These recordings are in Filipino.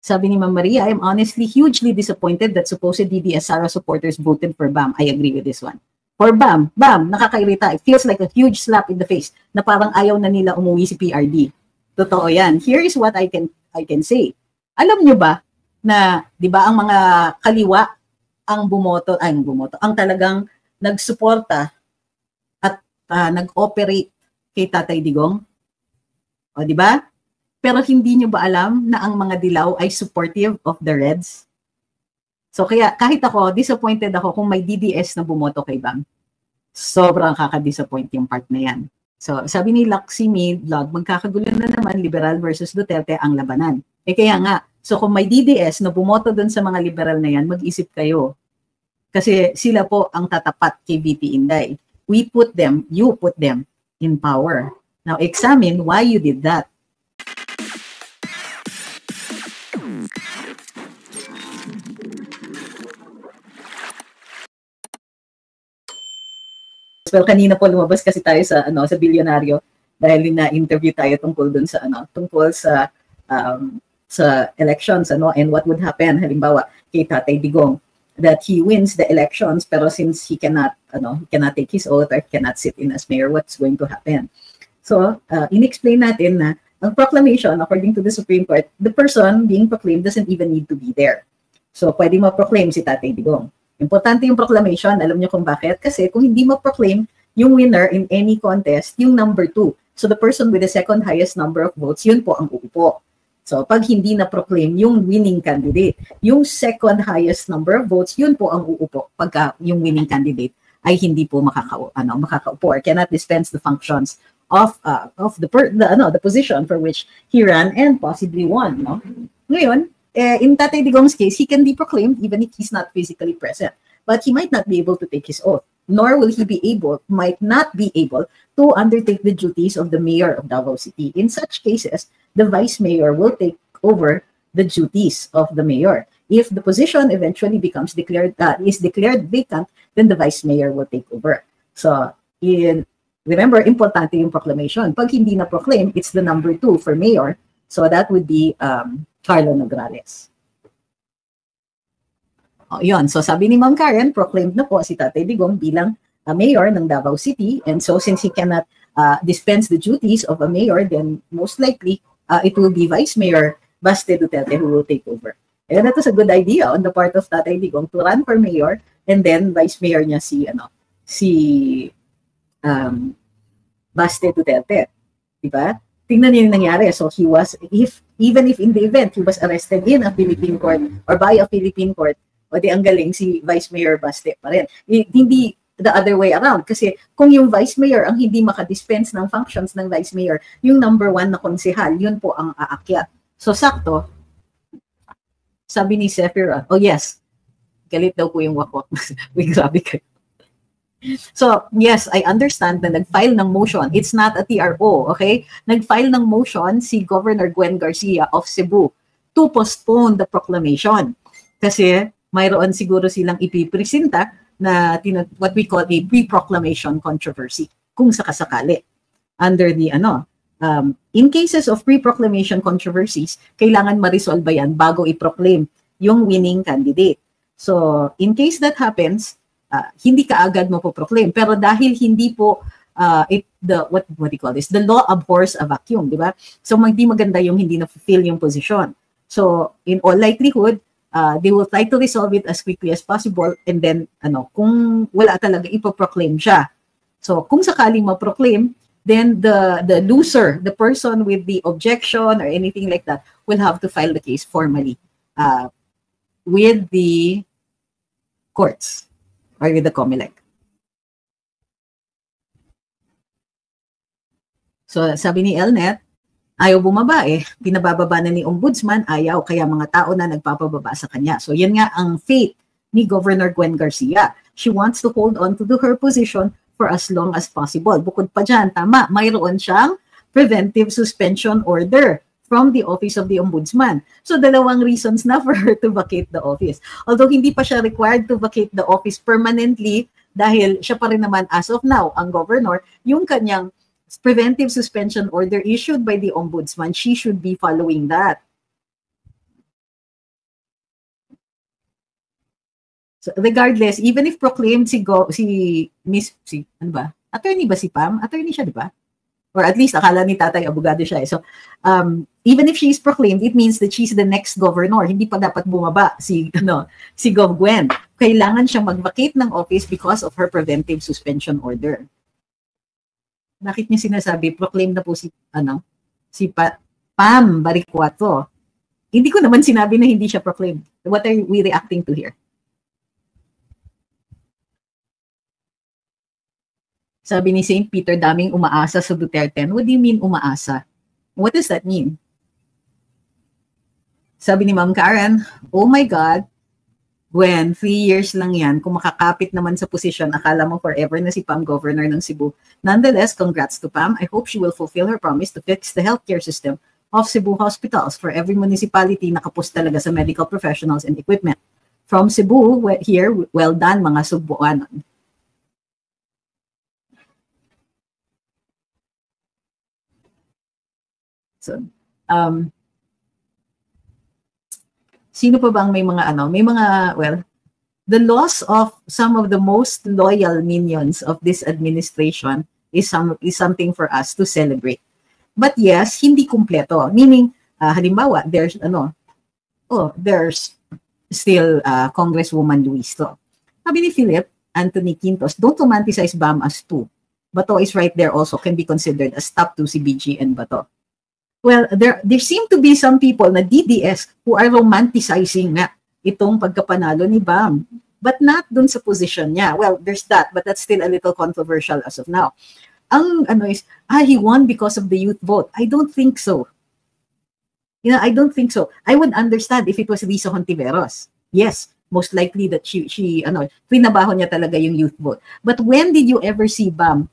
Sabi ni Ma'am Maria, I'm honestly hugely disappointed that supposed DDS Sara supporters voted for BAM. I agree with this one. For BAM, nakakairita. It feels like a huge slap in the face na parang ayaw na nila umuwi si PRD. Totoo yan. Here is what I can say. Alam nyo ba na, di ba, ang mga kaliwa ang ang talagang nagsuporta at nag-operate kay Tatay Digong? O, di ba? Pero hindi nyo ba alam na ang mga dilaw ay supportive of the Reds? So kaya kahit ako, disappointed ako kung may DDS na bumoto kay Bam. Sobrang kaka-disappoint yung part na yan. So sabi ni Laksimi Vlog, magkakagulo na naman liberal versus Duterte ang labanan. Kaya nga, so kung may DDS na bumoto dun sa mga liberal na yan, mag-isip kayo. Kasi sila po ang tatapat kay VP Inday. You put them in power. Now examine why you did that. Well, kanina po lumabas kasi tayo sa sa Bilyonaryo dahil na-interview tayo tungkol dun sa sa elections and what would happen halimbawa kay Tatay Digong, that he wins the elections pero since he cannot take his oath or cannot sit in as mayor, what's going to happen? So, in-explain natin na ang proclamation, according to the Supreme Court, the person being proclaimed doesn't even need to be there. So, pwede ma-proclaim si Tatay Digong. Importante yung proclamation. Alam niyo kung bakit? Kasi kung hindi ma-proclaim yung winner in any contest, yung number 2. So, the person with the second highest number of votes, yun po ang uupo. So, pag hindi na-proclaim yung winning candidate, yung second highest number of votes, yun po ang uupo pagka yung winning candidate ay hindi po makakaupo or cannot dispense the functions of the position for which he ran and possibly won. No? Ngayon, in Tatay Digong's case, he can be proclaimed even if he's not physically present. But he might not be able to take his oath, nor will he might not be able to undertake the duties of the mayor of Davao City. In such cases, the vice mayor will take over the duties of the mayor. If the position eventually is declared vacant, then the vice mayor will take over. So, remember, importante yung proclamation. Pag hindi na proclaim, it's the number 2 for mayor. So that would be Carlo Nograles. Yun. So sabi ni Ma'am Karen, proclaimed na po si Tatay Digong bilang mayor ng Davao City. And so since he cannot dispense the duties of a mayor, then most likely it will be Vice Mayor Baste Duterte who will take over. And that was a good idea on the part of Tatay Digong to run for mayor and then Vice Mayor niya si Baste Duterte. Diba? Tingnan niyo yung nangyari. So he was, even if in the event he was arrested in a Philippine court or by a Philippine court, o di ang galing si Vice Mayor Baste pa rin. Hindi the other way around. Kasi kung yung Vice Mayor ang hindi makadispense ng functions ng Vice Mayor, yung number 1 na konsehal, yun po ang aakyat. So sakto, sabi ni Sephira, oh yes, galit daw po yung wakwak. Grabe kayo. So, yes, I understand na nag-file ng motion. It's not a TRO, okay? Nag-file ng motion si Governor Gwen Garcia of Cebu to postpone the proclamation. Kasi mayroon siguro silang ipipresenta na what we call a pre-proclamation controversy kung sakasakali. Under the, in cases of pre-proclamation controversies, kailangan ma-resolve yan bago i-proclaim yung winning candidate. So, in case that happens, hindi ka agad mapoproclaim. Pero dahil hindi po what do you call this? The law abhors a vacuum, di ba? So hindi maganda yung hindi na-fulfill yung position. So in all likelihood, they will try to resolve it as quickly as possible and then kung wala talaga ipoproclaim siya. So kung sakaling ma-proclaim, then the loser, the person with the objection or anything like that will have to file the case formally with the courts. Or with the COMELEC. So sabi ni Elnet, ayaw bumaba pinabababa na ni Ombudsman, ayaw, kaya mga tao na nagpapababa sa kanya. So yan nga ang fate ni Governor Gwen Garcia. She wants to hold on to her position for as long as possible. Bukod pa dyan, tama, mayroon siyang preventive suspension order from the Office of the Ombudsman. So, 2 reasons na for her to vacate the office. Although, hindi pa siya required to vacate the office permanently dahil siya pa rin naman as of now, ang governor, yung kanyang preventive suspension order issued by the Ombudsman, she should be following that. So regardless, even if proclaimed ano ba? Attorney ba si Pam? Attorney siya, di ba? Or at least akala ni tatay abogado siya. So even if she is proclaimed, it means that she's the next governor. Hindi pa dapat bumaba si Gov Gwen. Kailangan siyang mag-vacate ng office because of her preventive suspension order. Bakit niya sinasabi proclaim na po si Pam Bariccuato? Hindi ko naman sinabi na hindi siya proclaimed. What are we reacting to here? Sabi ni St. Peter, daming umaasa sa Duterte. What do you mean umaasa? What does that mean? Sabi ni Ma'am Karen, oh my God, Gwen, 3 years lang yan. Kung makakapit naman sa posisyon, akala mo forever na si Pam governor ng Cebu. Nonetheless, congrats to Pam. I hope she will fulfill her promise to fix the healthcare system of Cebu hospitals. For every municipality, nakapos talaga sa medical professionals and equipment. From Cebu, here, well done mga Cebuanon. So, sino pa bang may mga, well, the loss of some of the most loyal minions of this administration is something for us to celebrate. But yes, hindi kumpleto. Meaning, halimbawa, there's still Congresswoman Luisto. Sabi ni Philip Anthony Quintos, don't romanticize BAM as two. Bato is right there also, can be considered as top 2 si BG and Bato. Well, there seem to be some people na DDS who are romanticizing nga itong pagkapanalo ni BAM, but not dun sa position niya. Well, there's that, but that's still a little controversial as of now. Ang he won because of the youth vote. I don't think so. I don't think so. I would understand if it was Risa Hontiveros. Yes, most likely that she trinabaho niya talaga yung youth vote. But when did you ever see BAM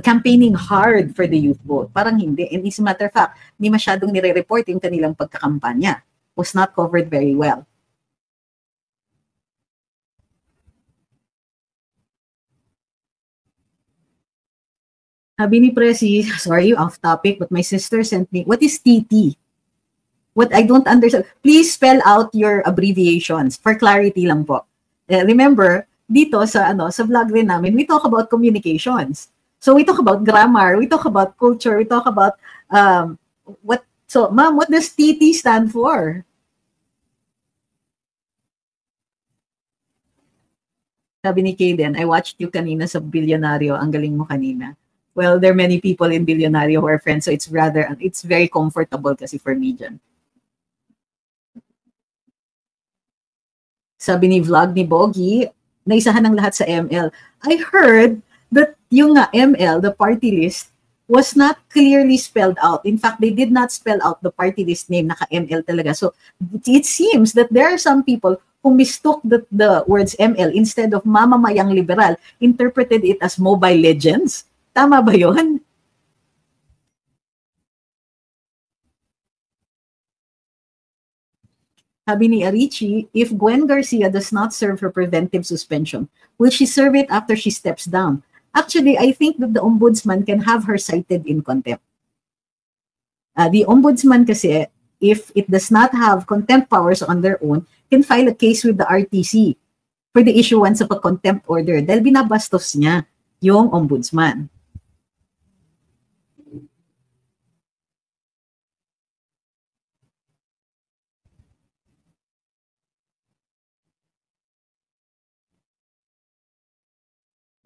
campaigning hard for the youth vote? Parang hindi. And as a matter of fact, hindi masyadong nire-report yung kanilang pagkakampanya. Was not covered very well. Sabi ni Presi, sorry, off topic, but my sister sent me, what is TT? What I don't understand. Please spell out your abbreviations for clarity lang po. Remember, dito sa vlog rin namin, we talk about communications. So we talk about grammar, we talk about culture, we talk about ma'am, what does TT stand for? Sabi ni Kaden, I watched you kanina sa Bilyonaryo, ang galing mo kanina. Well, there are many people in Bilyonaryo who are friends, so it's very comfortable kasi for me dyan. Sabi ni vlog ni Bogie, naisahan ng lahat sa ML. I heard that yung ML, the party list, was not clearly spelled out. In fact, they did not spell out the party list name, naka-ML talaga. So it seems that there are some people who mistook the words ML instead of mamamayang liberal, interpreted it as Mobile Legends. Tama ba yun? Sabi ni Arichi, if Gwen Garcia does not serve her preventive suspension, will she serve it after she steps down? Actually, I think that the ombudsman can have her cited in contempt. The ombudsman kasi, if it does not have contempt powers on their own, can file a case with the RTC for the issuance of a contempt order dahil binabastos niya yung ombudsman.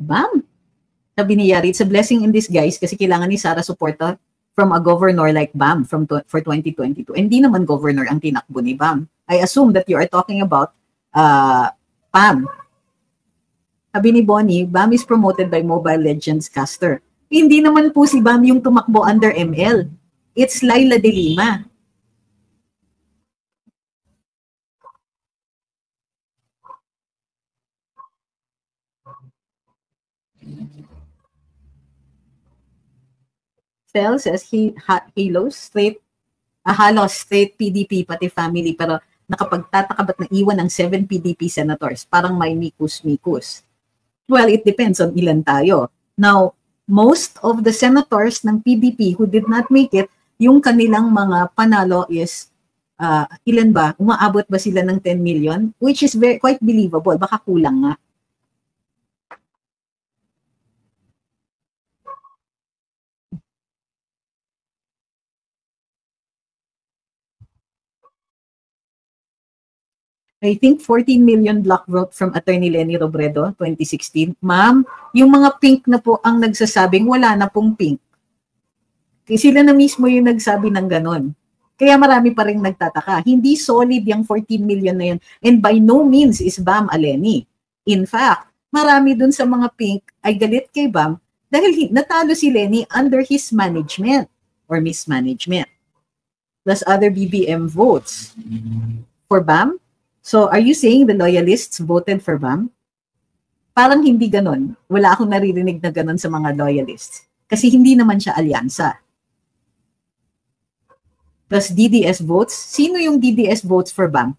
Bam! Sabi ni Yari, it's a blessing in disguise kasi kailangan ni Sara suporta from a governor like BAM for 2022. Hindi naman governor ang tinakbo ni BAM. I assume that you are talking about Pam. Sabi ni Bonnie, BAM is promoted by Mobile Legends caster. Hindi naman po si BAM yung tumakbo under ML. It's Laila De Lima. Phil says halos straight PDP pati family pero nakapagtataka ba't naiwan ng 7 PDP senators? Parang may mikus-mikus. Well, it depends on ilan tayo. Now, most of the senators ng PDP who did not make it, yung kanilang mga panalo is Ilan ba? Umaabot ba sila ng 10 million? Which is quite believable. Baka kulang nga. I think 14 million block vote from Attorney Leni Robredo, 2016. Ma'am, yung mga pink na po ang nagsasabing wala na pong pink. Kasi sila na mismo yung nagsabi ng ganon. Kaya marami pa rin nagtataka. Hindi solid yung 14 million na yun. And by no means is Bam Aleni. In fact, marami dun sa mga pink ay galit kay Bam dahil natalo si Leni under his management or mismanagement. Plus other BBM votes. For Bam, so are you saying the loyalists voted for Bam? Parang hindi ganon. Wala akong naririnig na ganon sa mga loyalists. Kasi hindi naman siya alyansa. Plus DDS votes. Sino yung DDS votes for Bam?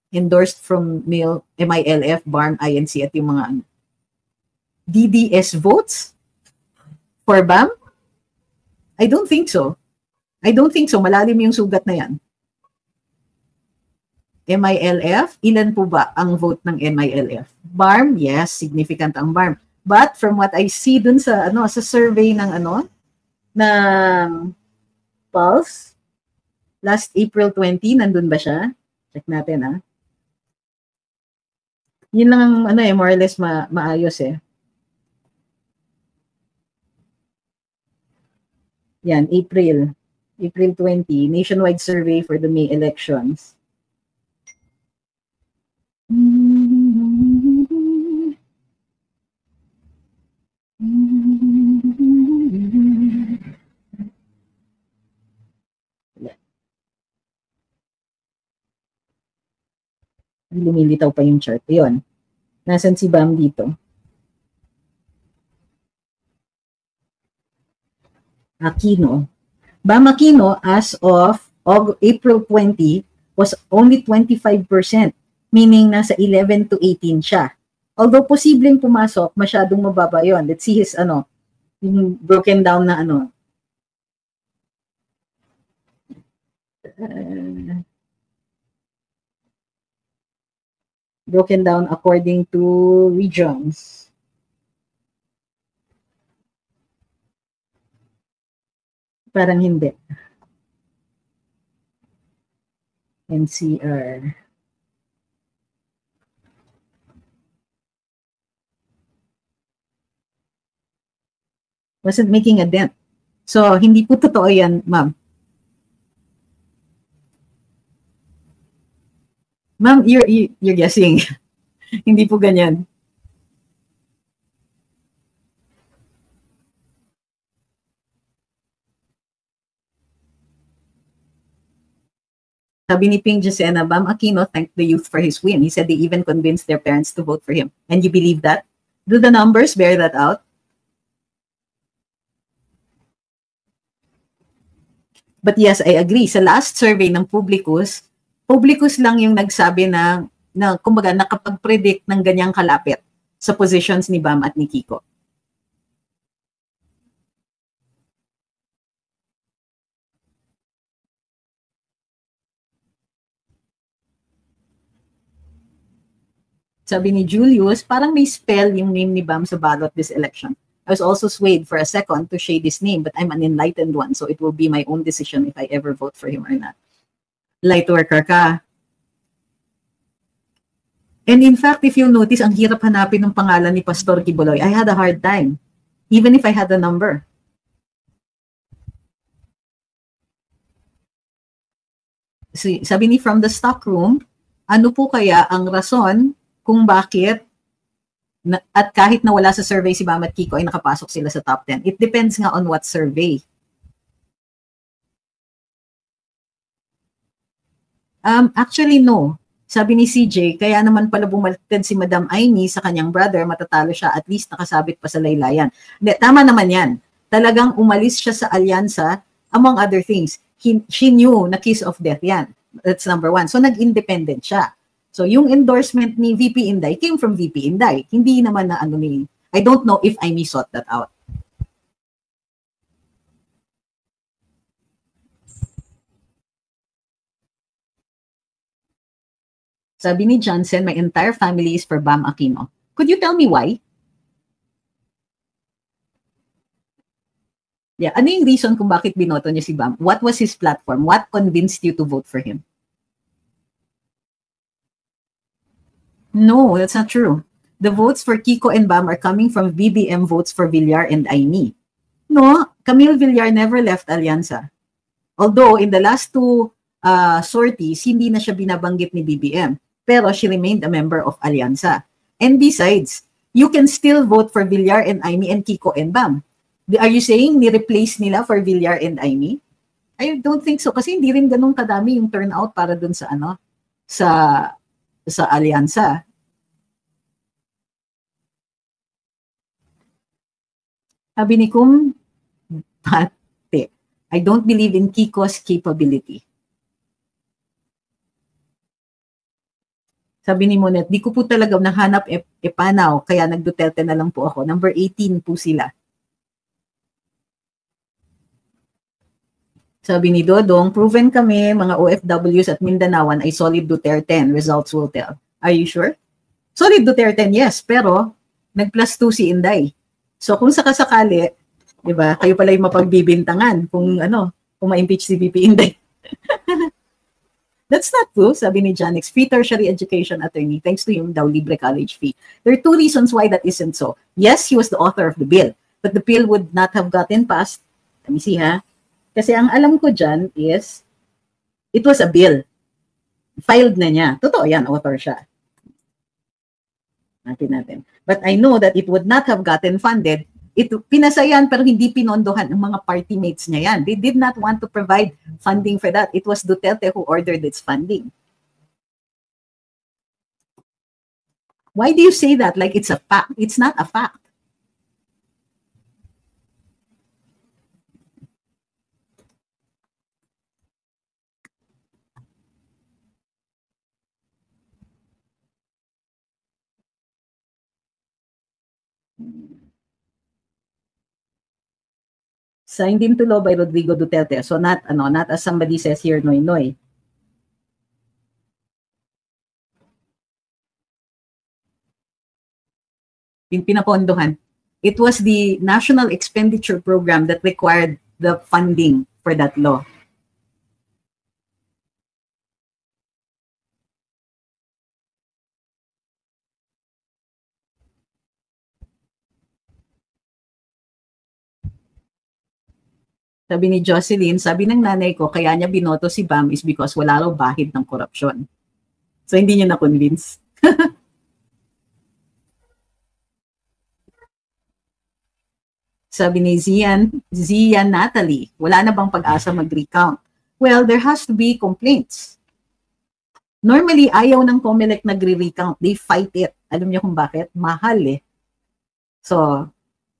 Endorsed from MILF, BARM, INC at yung mga DDS votes for Bam? I don't think so. I don't think so. Malalim yung sugat na yan. MILF, ilan po ba ang vote ng MILF? BARM, yes, significant ang BARM. But from what I see dun sa sa survey ng ng Pulse, last April 20, nandun ba siya? Check natin Yun lang ang more or less maayos Yan, April 20, nationwide survey for the May elections. Lumilitaw pa yung chart. Yun. Nasaan si Bam dito? Aquino. Bam Aquino, as of April 20, was only 25%. Meaning nasa 11 to 18 siya. Although posibleng pumasok, masyadong mababa yon. Let's see his yung broken down na broken down according to regions. Parang hindi. NCR. Wasn't making a dent. So, hindi po totoo yan, ma'am. Ma'am, you're guessing. Hindi po ganyan. Sabi ni Ping Jacena, Bam Aquino thanked the youth for his win. He said they even convinced their parents to vote for him. And you believe that? Do the numbers bear that out? But yes, I agree. Sa last survey ng Publicus lang yung nagsabi na kumbaga nakapag-predict ng ganyang kalapit sa positions ni Bam at ni Kiko. Sabi ni Julius, parang may spell yung name ni Bam sa ballot this election. I was also swayed for a second to shade his name, but I'm an enlightened one, so it will be my own decision if I ever vote for him or not. Light worker ka. And in fact, if you'll notice, ang hirap hanapin ng pangalan ni Pastor Kibuloy. I had a hard time, even if I had a number. Sabi ni From the Stock Room, ano po kaya ang rason kung bakit at kahit na wala sa survey si Bam at Kiko ay nakapasok sila sa top 10. It depends nga on what survey. Actually, no. Sabi ni CJ, kaya naman pala bumaliktad si Madam Aimee sa kanyang brother, matatalo siya, at least nakasabit pa sa laylayan. Hindi, tama naman yan. Talagang umalis siya sa alyansa, among other things. She knew na kiss of death yan. That's number one. So, nag-independent siya. So, yung endorsement ni VP Inday came from VP Inday. Hindi naman na I don't know if I sought that out. Sabi ni Johnson, my entire family is for Bam Aquino. Could you tell me why? Yeah, ano yung reason kung bakit binoto niya si Bam? What was his platform? What convinced you to vote for him? No, that's not true. The votes for Kiko and Bam are coming from BBM votes for Villar and Aimee. No, Camille Villar never left Alianza. Although in the last two sorties, hindi na siya binabanggit ni BBM. Pero she remained a member of Alianza. And besides, you can still vote for Villar and Aimee and Kiko and Bam. Are you saying ni-replace nila for Villar and Aimee? I don't think so. Kasi hindi rin ganun kadami yung turnout para dun sa sa Alianza. Sabi ni Kum, Pate, I don't believe in Kiko's capability. Sabi ni Monet, di ko po talaga nahanap epanaw, kaya nag-Duterte na lang po ako. Number 18 po sila. Sabi ni Dodong, proven kami, mga OFWs at Mindanaoan ay solid Duterte. Results will tell. Are you sure? Solid Duterte, yes. Pero, nag-plus 2 si Inday. So, kung sakasakali, di ba, kayo pala yung mapagbibintangan kung ma-impeach si VP Inday. That's not true, sabi ni Janix. Free tertiary education attorney. Thanks to yung daw libre college fee. There are two reasons why that isn't so. Yes, he was the author of the bill. But the bill would not have gotten passed. Let me see, ha? Kasi ang alam ko dyan is, it was a bill. Filed na niya. Totoo yan, author siya. Natin. But I know that it would not have gotten funded. Pinasayan pero hindi pinondohan ng mga party mates niya yan. They did not want to provide funding for that. It was Duterte who ordered its funding. Why do you say that like it's a fact? It's not a fact. Signed into law by Rodrigo Duterte. So not as somebody says here, noy. Pinapondohan. It was the National Expenditure Program that required the funding for that law. Sabi ni Jocelyn, sabi ng nanay ko, kaya niya binoto si Bam is because wala raw bahid ng korupsyon. So hindi niya na-convince. Sabi ni Zian Natalie, wala na bang pag-asa mag-recount? Well, there has to be complaints. Normally, ayaw ng COMELEC nagre-recount. They fight it. Alam niyo kung bakit? Mahal eh. So,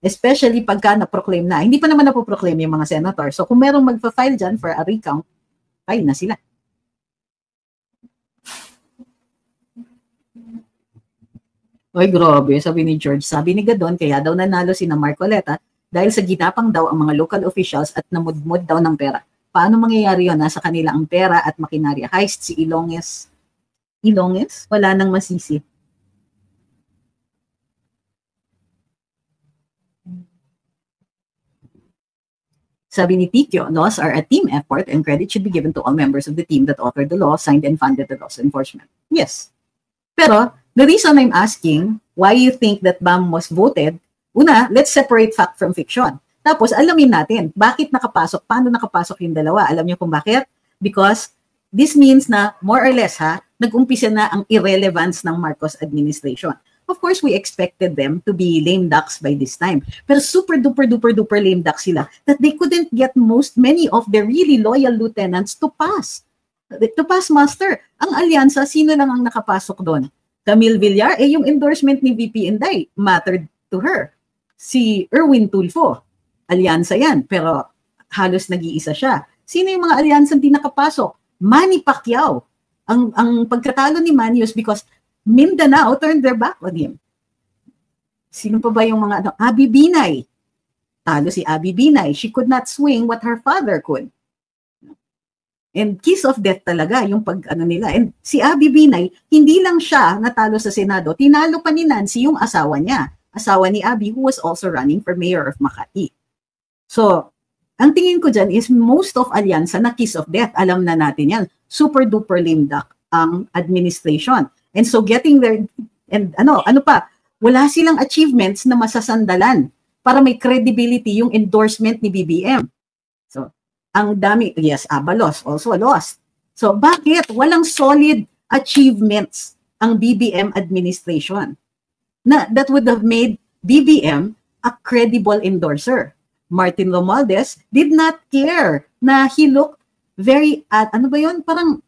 especially pagka na-proclaim na. Hindi pa naman na-proclaim yung mga senator. So kung merong magpa-file dyan for a recount, file na sila. Oy, grabe, sabi ni George. Sabi ni Gadon, kaya daw nanalo si na Marcoleta dahil sa ginapang daw ang mga local officials at namudmud daw ng pera. Paano mangyayari yun? Nasa kanila ang pera at makinarya. Heist si Ilonges. Ilonges? Wala nang masisi. Sabi ni Tikyo, laws are a team effort and credit should be given to all members of the team that authored the law, signed and funded the law's enforcement. Yes. Pero, the reason I'm asking why you think that Bam was voted, una, let's separate fact from fiction. Tapos, alamin natin, bakit nakapasok, paano nakapasok yung dalawa? Alam niyo kung bakit? Because this means na, more or less, nag-umpisa na ang irrelevance ng Marcos administration. Of course, we expected them to be lame ducks by this time. Pero super duper lame ducks sila that they couldn't get many of their really loyal lieutenants to pass. To pass muster. Ang alyansa, sino lang ang nakapasok doon? Camille Villar, yung endorsement ni VP Inday mattered to her. Si Erwin Tulfo, alyansa yan, pero halos nag-iisa siya. Sino yung mga alyansa hindi nakapasok? Manny Pacquiao. Ang pagkatalo ni Manny was because Mindanao turned their back on him. Sino pa ba yung mga Abby Binay? Talo si Abby Binay. She could not swing what her father could. And kiss of death talaga yung pag-ano nila. And si Abby Binay, hindi lang siya natalo sa Senado, tinalo pa ni Nancy yung asawa niya. Asawa ni Abby who was also running for mayor of Makati. So, ang tingin ko dyan is most of alyansa na kiss of death. Alam na natin yan. Super duper lame duck ang administration. And so getting there, and ano pa, wala silang achievements na masasandalan para may credibility yung endorsement ni BBM. So, ang dami, yes, Abalos also lost. So, bakit? Walang solid achievements ang BBM administration that would have made BBM a credible endorser. Martin Romualdez did not care na he looked very, parang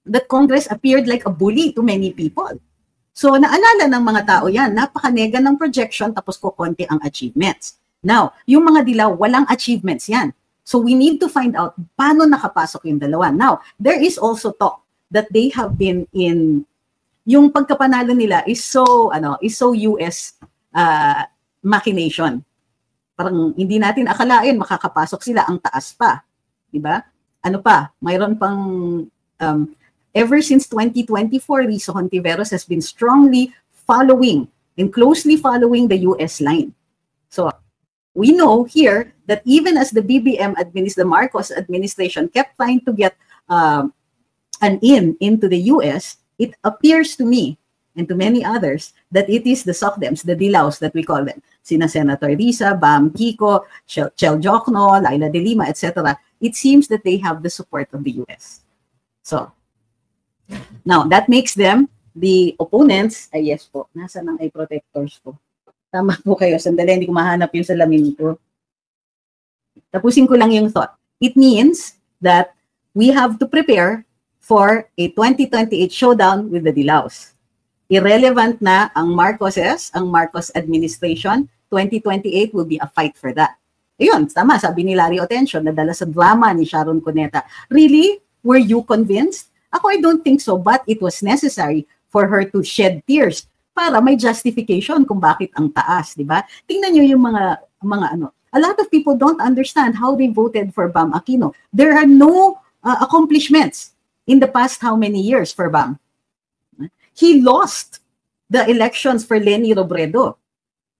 that Congress appeared like a bully to many people. So, naalala ng mga tao yan, napakanega ng projection tapos kukonti ang achievements. Now, yung mga dilaw, walang achievements yan. So we need to find out paano nakapasok yung dalawa. Now, there is also talk that they have been in, yung pagkapanalo nila is so US machination. Parang hindi natin akalain makakapasok sila, ang taas pa. Diba? Ano pa, mayroon pang, ever since 2024, Risa Hontiveros has been strongly following and closely following the US line. So, we know here that even as the the Marcos administration kept trying to get an into the US, it appears to me and to many others that it is the SOCDEMs, the Dilaws that we call them, sina Senator Risa, Bam Kiko, Chel Jokno, Laila de Lima, etc. It seems that they have the support of the US. So, now that makes them the opponents. Ay, yes po, nasa ng eye protectors po. Tama po kayo. Sandali, hindi ko mahanap yung salamin ko. Tapusin ko lang yung thought. It means that we have to prepare for a 2028 showdown with the Dilaws. Irrelevant na ang Marcos administration. 2028 will be a fight for that. Ayun, tama, sabi ni Larry Otencio, nadala sa drama ni Sharon Cuneta. Really? Were you convinced? Ako, I don't think so, but it was necessary for her to shed tears para may justification kung bakit ang taas, di ba? Tingnan niyo yung mga a lot of people don't understand how they voted for Bam Aquino. There are no accomplishments in the past how many years for Bam. He lost the elections for Leni Robredo.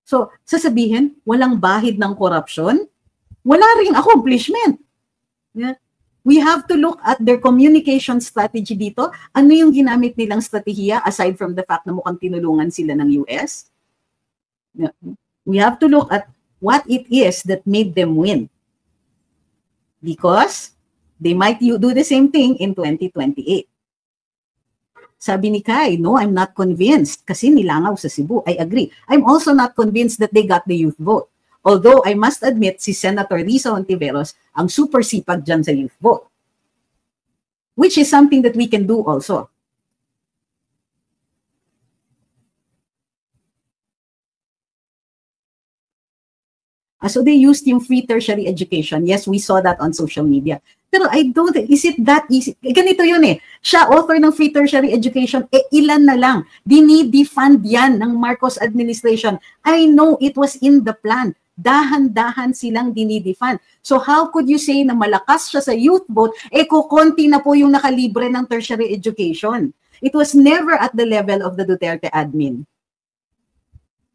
So, sasabihin, walang bahid ng korupsyon, wala ring accomplishment. Yeah. We have to look at their communication strategy dito. Ano yung ginamit nilang strategiya aside from the fact na mukhang tinulungan sila ng US? We have to look at what it is that made them win. Because they might do the same thing in 2028. Sabi ni Kai, no, I'm not convinced kasi nilangaw sa Cebu. I agree. I'm also not convinced that they got the youth vote. Although, I must admit, si Senator Risa Hontiveros ang super sipag dyan sa youth vote. Which is something that we can do also. So they used yung free tertiary education. Yes, we saw that on social media. Pero I don't, is it that easy? Ganito yun eh. Siya, author ng free tertiary education, ilan na lang. Dinidefund yan ng Marcos administration. I know it was in the plan. Dahan-dahan silang dinidefund. So how could you say na malakas siya sa youth vote, kukonti na po yung nakalibre ng tertiary education? It was never at the level of the Duterte admin.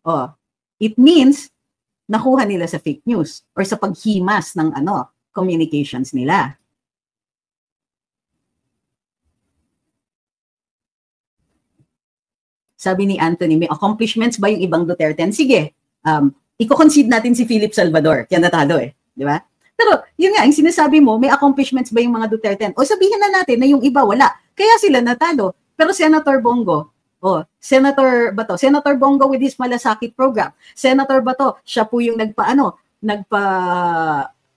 Oh, it means nakuha nila sa fake news or sa paghimas ng communications nila. Sabi ni Anthony, may accomplishments ba yung ibang Duterte? Sige, i-concede natin si Philip Salvador, kaya natalo di ba? Pero yun nga, yung sinasabi mo, may accomplishments ba yung mga Duterte? O sabihin na natin na yung iba wala, kaya sila natalo. Pero Senator Bongo, Senator Bato, Senator Bongo with his malasakit program, Senator Bato, siya po yung nagpa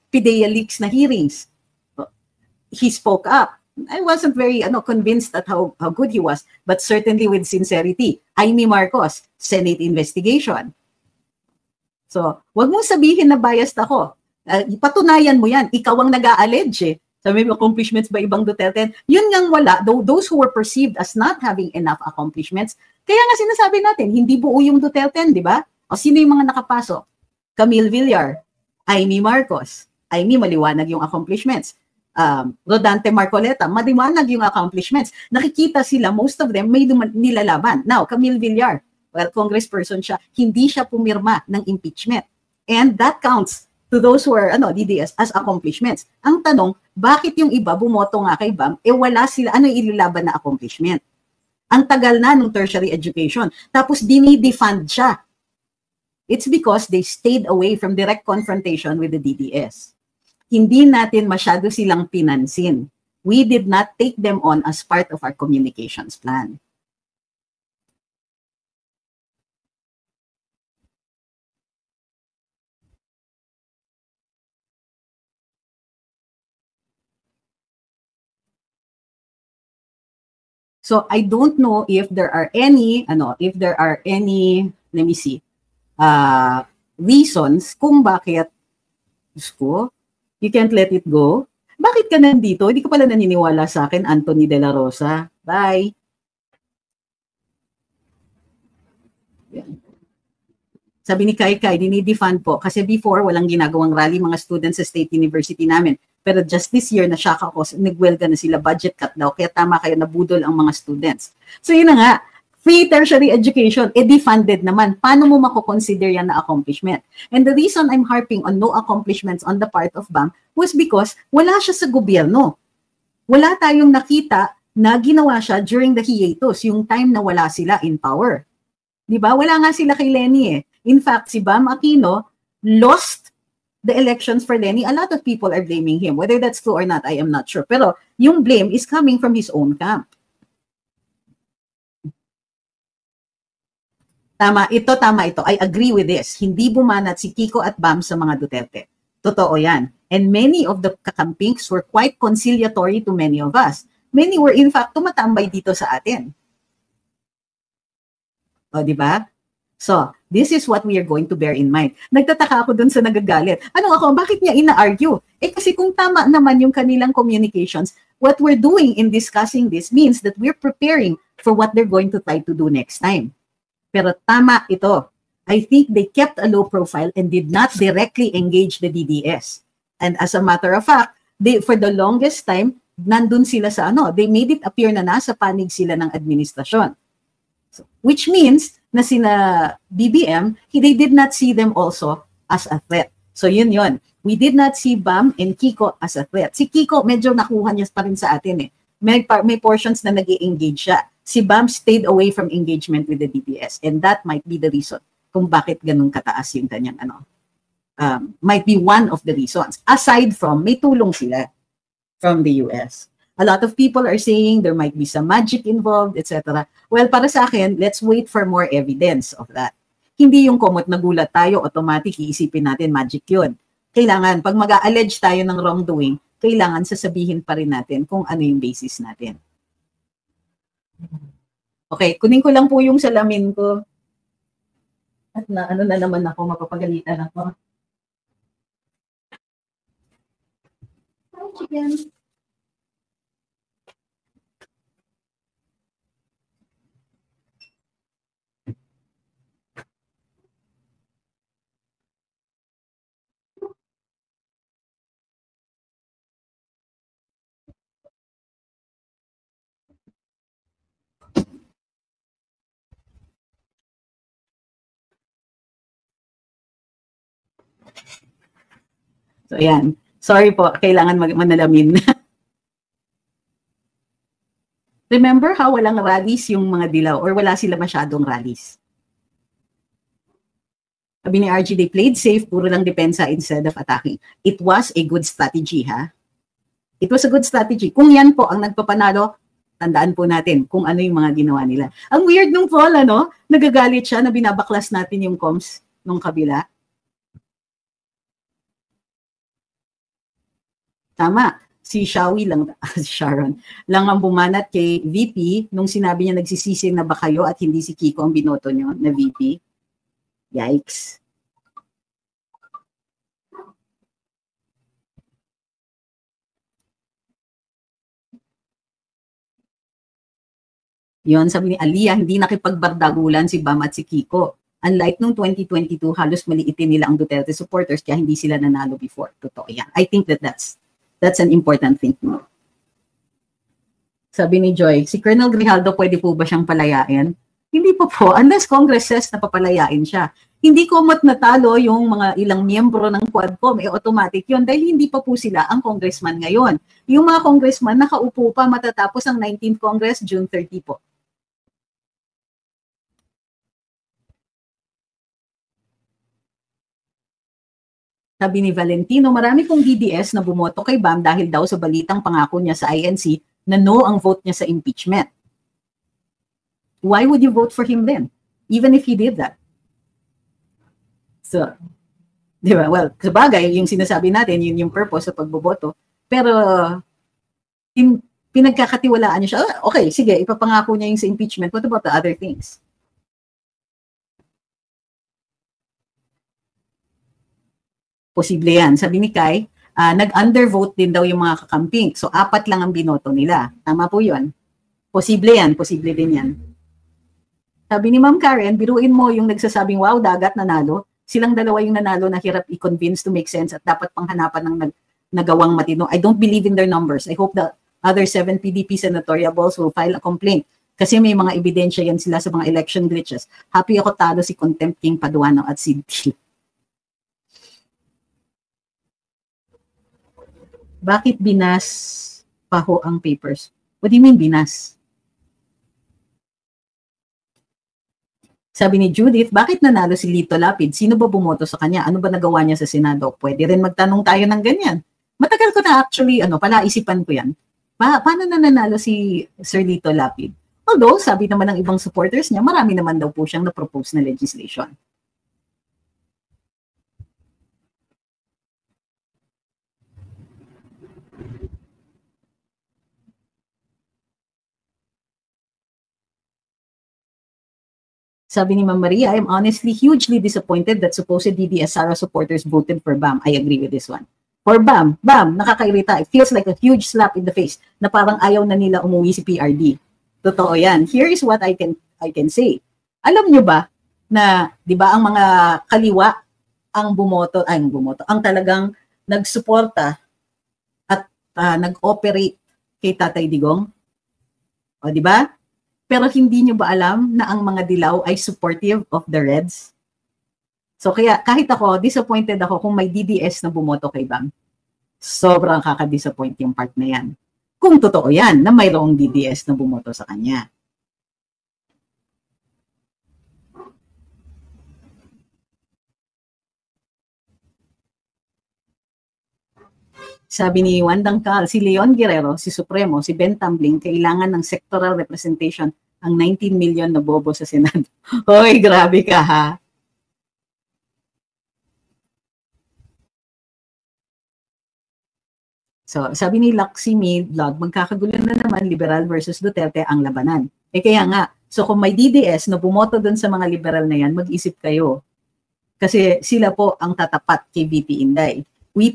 PIDEA leaks na hearings. He spoke up. I wasn't very convinced at how good he was, but certainly with sincerity. Amy Marcos, Senate investigation. So, wag mong sabihin na biased ako. Patunayan mo yan. Ikaw ang nag-a-allege Sabi mo, accomplishments ba ibang Duterte? Yun ngang wala. Those who were perceived as not having enough accomplishments. Kaya nga sinasabi natin, hindi buo yung Duterte, di ba? O sino yung mga nakapasok? Camille Villar, Amy Marcos. Amy, maliwanag yung accomplishments. Rodante Marcoleta, madiwanag yung accomplishments. Nakikita sila, most of them, may nilalaban. Now, Camille Villar, well, congressperson siya, hindi siya pumirma ng impeachment. And that counts to those who are DDS as accomplishments. Ang tanong, bakit yung iba bumoto nga kay BAM, wala sila, ano ililaban na accomplishment? Ang tagal na nung tertiary education. Tapos dinidefund siya. It's because they stayed away from direct confrontation with the DDS. Hindi natin masyado silang pinansin. We did not take them on as part of our communications plan. So I don't know if there are any, let me see, reasons kung bakit, ko, you can't let it go. Bakit ka nandito? Hindi ka pala naniniwala sa akin, Anthony De La Rosa. Bye. Yan. Sabi ni Kai, dinidefund po. Kasi before, walang ginagawang rally mga students sa State University namin. Pero just this year, na-shock ako, nagwelga na sila, budget cut daw. Kaya tama kayo, nabudol ang mga students. So yun na nga, free tertiary education, defunded naman. Paano mo mako-consider yan na accomplishment? And the reason I'm harping on no accomplishments on the part of BAM was because wala siya sa gobyerno. Wala tayong nakita na ginawa siya during the hiatus, yung time na wala sila in power. Diba? Wala nga sila kay Lenny eh. In fact, si Bam Aquino lost the elections for Lenny. A lot of people are blaming him. Whether that's true or not, I am not sure. Pero yung blame is coming from his own camp. Tama ito. I agree with this. Hindi bumanat si Kiko at Bam sa mga Duterte. Totoo yan. And many of the kakampings were quite conciliatory to many of us. Many were in fact tumatambay dito sa atin. O, di ba? So, this is what we are going to bear in mind. Nagtataka ako dun sa nagagalit. Bakit niya ina-argue? Kasi kung tama naman yung kanilang communications, what we're doing in discussing this means that we're preparing for what they're going to try to do next time. Pero tama ito. I think they kept a low profile and did not directly engage the DDS. And as a matter of fact, for the longest time, nandun sila sa they made it appear na nasa panig sila ng administrasyon. So, which means na sina BBM, they did not see them also as a threat. So yun. We did not see Bam and Kiko as a threat. Si Kiko, medyo nakuha niya pa rin sa atin eh. May portions na nag-i-engage siya. Si Bam stayed away from engagement with the DDS. And that might be the reason kung bakit ganun kataas yung kanyang might be one of the reasons. Aside from, may tulong sila from the US. A lot of people are saying there might be some magic involved, etc. Well, para sa akin, let's wait for more evidence of that. Hindi yung komot nagulat tayo, automatic iisipin natin magic yun. Kailangan, pag mag-a-allege tayo ng wrongdoing, kailangan sasabihin pa rin natin kung ano yung basis natin. Okay, kunin ko lang po yung salamin ko. At na naman ako, mapapagalitan ako. Hi, chicken. So, ayan. Sorry po, kailangan manalamin. Remember how walang rallies yung mga dilaw or wala sila masyadong rallies? Sabi ni RG, they played safe, puro lang depensa instead of attacking. It was a good strategy, ha? It was a good strategy. Kung yan po ang nagpapanalo, tandaan po natin kung ano yung mga ginawa nila. Ang weird nung Paul, nagagalit siya na binabaklas natin yung comms nung kabila. Tama, si Shawi lang, Sharon, lang ang bumanat kay VP nung sinabi niya nagsisisi na ba kayo at hindi si Kiko ang binoto niyo na VP. Yikes. Yon, sabi ni Aliyah, hindi nakipagbardagulan si Bam at si Kiko. Unlike nung 2022, halos maliitin nila ang Duterte supporters kaya hindi sila nanalo before. Totoo yan. I think that's That's an important thing to know. Sabi ni Joy, si Colonel Grijaldo pwede po ba siyang palayain? Hindi pa po, unless Congress says na papalayain siya. Hindi ko natalo yung mga ilang miyembro ng Quadcom, automatic yun dahil hindi pa po sila ang congressman ngayon. Yung mga congressman nakaupo pa matatapos ang 19th Congress, June 30 po. Sabi ni Valentino, marami pong DDS na bumoto kay Bam dahil daw sa balitang pangako niya sa INC na no ang vote niya sa impeachment. Why would you vote for him then? Even if he did that. So, di ba? Well, sabagay, yung sinasabi natin, yun yung purpose sa pagboboto. Pero, pinagkakatiwalaan niya siya, okay, sige, ipapangako niya yung sa impeachment. What about the other things? Posible yan. Sabi ni Kai, nag-undervote din daw yung mga kakamping. So, 4 lang ang binoto nila. Tama po yun. Posible yan. Posible din yan. Sabi ni Ma'am Karen, biruin mo yung nagsasabing, wow, dagat, nanalo. Silang dalawa yung nanalo na hirap i-convince to make sense at dapat panghanapan ng nagawang matino. I don't believe in their numbers. I hope the other 7 PDP senatoriables will file a complaint kasi may mga ebidensya yan sila sa mga election glitches. Happy ako talo si Contempt King Paduano at si D. Bakit binas pa ho ang papers? What do you mean binas? Sabi ni Judith, bakit nanalo si Lito Lapid? Sino ba bumoto sa kanya? Ano ba nagawa niya sa Senado? Pwede rin magtanong tayo ng ganyan. Matagal ko na actually, palaisipan ko yan. Paano na nanalo si Sir Lito Lapid? Although, sabi naman ng ibang supporters niya, marami naman daw po siyang na-propose na legislation. Sabi ni Ma'am Maria, I'm honestly hugely disappointed that supposed DDS Sara supporters voted for BAM. I agree with this one. For BAM, nakakairita. It feels like a huge slap in the face na parang ayaw na nila umuwi si PRD. Totoo yan. Here is what I can say. Alam nyo ba na, di ba, ang mga kaliwa ang ang talagang nagsuporta at nag-operate kay Tatay Digong? O, di ba? Pero hindi nyo ba alam na ang mga dilaw ay supportive of the Reds? So kaya kahit ako, disappointed ako kung may DDS na bumoto kay Bam. Sobrang kakadisappoint yung part na yan. Kung totoo yan, na mayroong DDS na bumoto sa kanya. Sabi ni Juan Dangkal, si Leon Guerrero, si Supremo, si Ben Tambling, kailangan ng sectoral representation ang 19 million na bobo sa Senado. Hoy, grabe ka ha. So, sabi ni Laxmi Vlog, magkakagulo na naman liberal versus Duterte ang labanan. Kaya nga, so kung may DDS na bumoto dun sa mga liberal na yan, mag-isip kayo. Kasi sila po ang tatapat kay VP Inday. You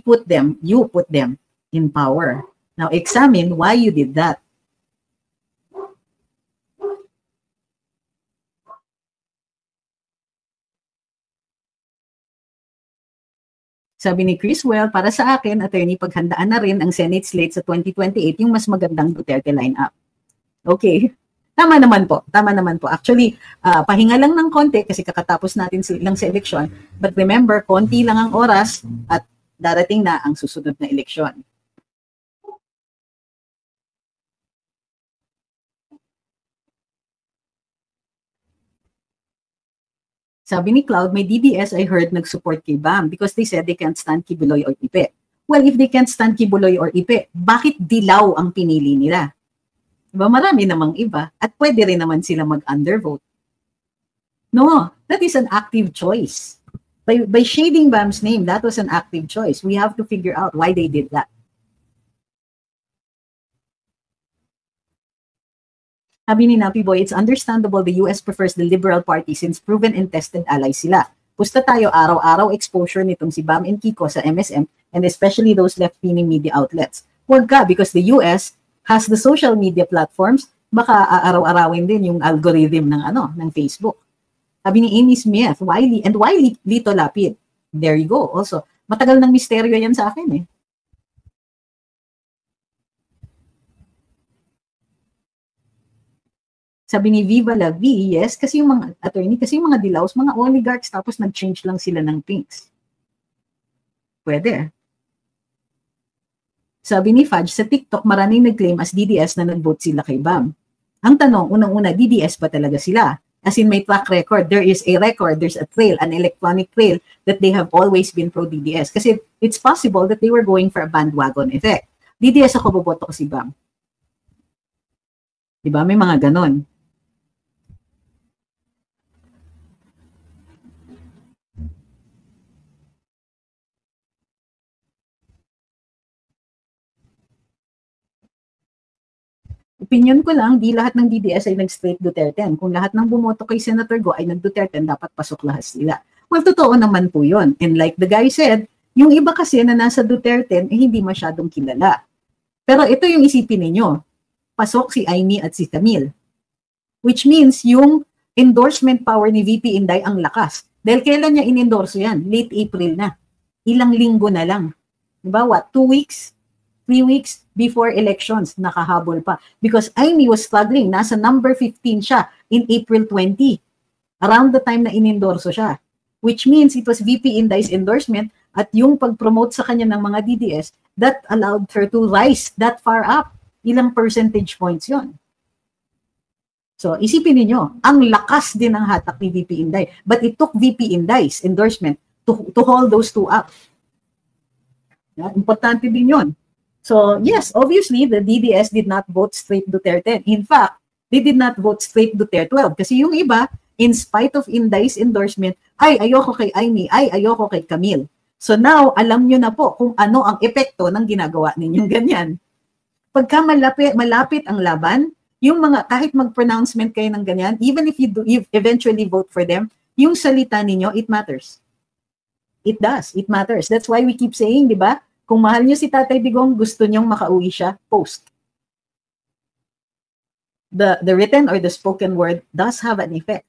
put them in power. Now, examine why you did that. Sabi ni Chris Well, para sa akin, attorney, paghandaan na rin ang Senate slate sa 2028 yung mas magandang Duterte lineup. Okay. Tama naman po. Actually, pahinga lang ng konti kasi kakatapos natin lang sa eleksyon. But remember, konti lang ang oras at darating na ang susunod na eleksyon. Sabi ni Cloud, may DDS I heard nag-support kay Bam because they said they can't stand Kibuloy or Ipe. Well, if they can't stand Kibuloy or Ipe, bakit dilaw ang pinili nila? Diba, marami namang iba at pwede rin naman sila mag-undervote. No, that is an active choice. By shading Bam's name, that was an active choice. We have to figure out why they did that. Sabi ni Nappy Boy, it's understandable the US prefers the Liberal Party since proven and tested allies sila. Pusta tayo araw-araw exposure nitong si Bam and Kiko sa MSM and especially those left-leaning media outlets. Huwag ka because the US has the social media platforms, baka araw-arawin din yung algorithm ng Facebook. Sabi ni Amy Smith, why Lito Lapid? There you go. Also, matagal ng misteryo yan sa akin eh. Sabi ni Viva la V, yes, kasi yung mga attorney, kasi yung mga dilaws, mga oligarchs, tapos nag-change lang sila ng pinks. Pwede. Sabi ni Fudge, sa TikTok, maraming nag-claim as DDS na nag-vote sila kay Bam. Ang tanong, unang-una, DDS ba talaga sila? As in may track record, there is a record, there's a trail, an electronic trail that they have always been pro-DDS. Kasi it's possible that they were going for a bandwagon effect. DDS ako, boboto ko si Bam. Diba? May mga ganon. Opinion ko lang, di lahat ng DDS ay nag-straight Duterte. Kung lahat ng bumoto kay Senator Go ay nag-Duterte, dapat pasok lahat sila. Well, totoo naman po yun. And like the guy said, yung iba kasi na nasa Duterte, eh, hindi masyadong kilala. Pero ito yung isipin ninyo. Pasok si Aimee at si Camille. Which means yung endorsement power ni VP Inday ang lakas. Dahil kailan niya in-endorse yan? Late April na. Ilang linggo na lang. Diba? What? 2 weeks? 3 weeks before elections, nakahabol pa. Because Aimee was struggling. Nasa number 15 siya in April 20. Around the time na in-endorso siya. Which means it was VP Inday's endorsement at yung pag-promote sa kanya ng mga DDS that allowed her to rise that far up. Ilang percentage points yon. So, isipin niyo, ang lakas din ng hatak ni VP Inday. But it took VP Inday's endorsement to hold those two up. Yeah, importante din yon. So, yes, obviously, the DDS did not vote straight Duterte. In fact, they did not vote straight Duterte 12. Kasi yung iba, in spite of Inday's endorsement, ay, ayoko kay Aimee, ay, ayoko kay Camille. So now, alam nyo na po kung ano ang epekto ng ginagawa ninyong ganyan. Pagka malapit ang laban, yung mga, kahit mag-pronouncement kayo ng ganyan, even if you eventually vote for them, yung salita ninyo, it matters. It does. It matters. That's why we keep saying, di ba? Kung mahal nyo si Tatay Digong, gusto nyong makauwi siya, post. The written or the spoken word does have an effect.